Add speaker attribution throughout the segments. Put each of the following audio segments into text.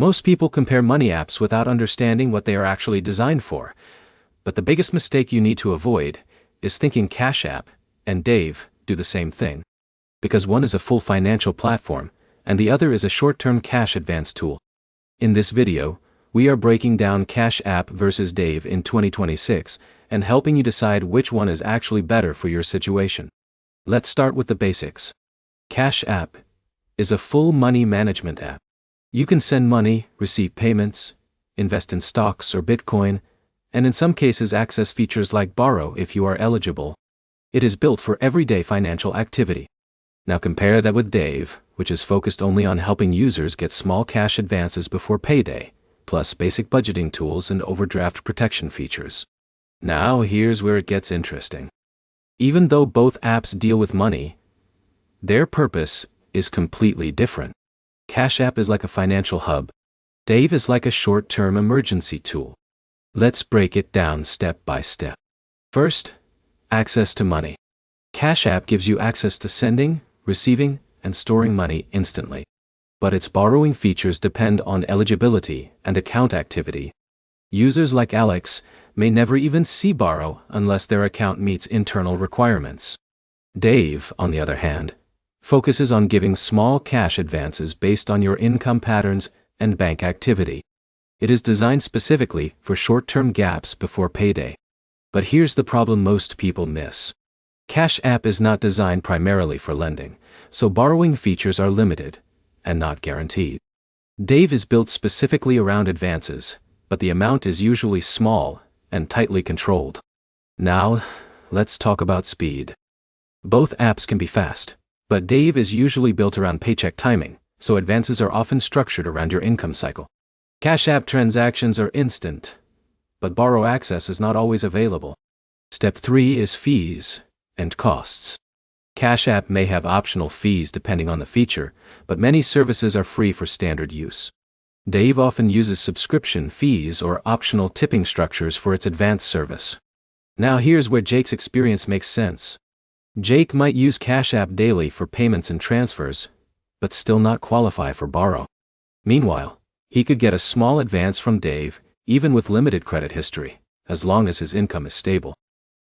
Speaker 1: Most people compare money apps without understanding what they are actually designed for. But the biggest mistake you need to avoid is thinking Cash App and Dave do the same thing. Because one is a full financial platform, and the other is a short-term cash advance tool. In this video, we are breaking down Cash App versus Dave in 2026 and helping you decide which one is actually better for your situation. Let's start with the basics. Cash App is a full money management app. You can send money, receive payments, invest in stocks or Bitcoin, and in some cases access features like borrow if you are eligible. It is built for everyday financial activity. Now compare that with Dave, which is focused only on helping users get small cash advances before payday, plus basic budgeting tools and overdraft protection features. Now here's where it gets interesting. Even though both apps deal with money, their purpose is completely different. Cash App is like a financial hub. Dave is like a short-term emergency tool. Let's break it down step by step. First, access to money. Cash App gives you access to sending, receiving, and storing money instantly. But its borrowing features depend on eligibility and account activity. Users like Alex may never even see borrow unless their account meets internal requirements. Dave, on the other hand, focuses on giving small cash advances based on your income patterns and bank activity. It is designed specifically for short-term gaps before payday. But here's the problem most people miss. Cash App is not designed primarily for lending, so borrowing features are limited and not guaranteed. Dave is built specifically around advances, but the amount is usually small and tightly controlled. Now, let's talk about speed. Both apps can be fast, but Dave is usually built around paycheck timing, so advances are often structured around your income cycle. Cash App transactions are instant, but borrow access is not always available. Step 3 is fees and costs. Cash App may have optional fees depending on the feature, but many services are free for standard use. Dave often uses subscription fees or optional tipping structures for its advanced service. Now here's where Jake's experience makes sense. Jake might use Cash App daily for payments and transfers, but still not qualify for borrow. Meanwhile, he could get a small advance from Dave, even with limited credit history, as long as his income is stable.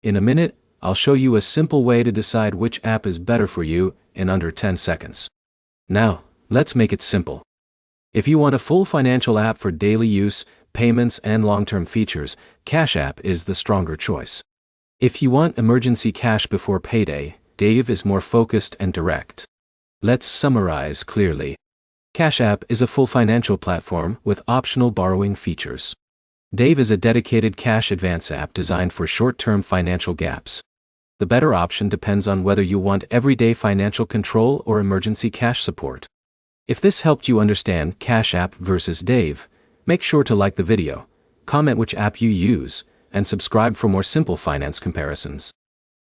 Speaker 1: In a minute, I'll show you a simple way to decide which app is better for you in under 10 seconds. Now, let's make it simple. If you want a full financial app for daily use, payments, and long-term features, Cash App is the stronger choice. If you want emergency cash before payday, Dave is more focused and direct. Let's summarize clearly. Cash App is a full financial platform with optional borrowing features. Dave is a dedicated cash advance app designed for short-term financial gaps. The better option depends on whether you want everyday financial control or emergency cash support. If this helped you understand Cash App versus Dave, make sure to like the video, comment which app you use, and subscribe for more simple finance comparisons.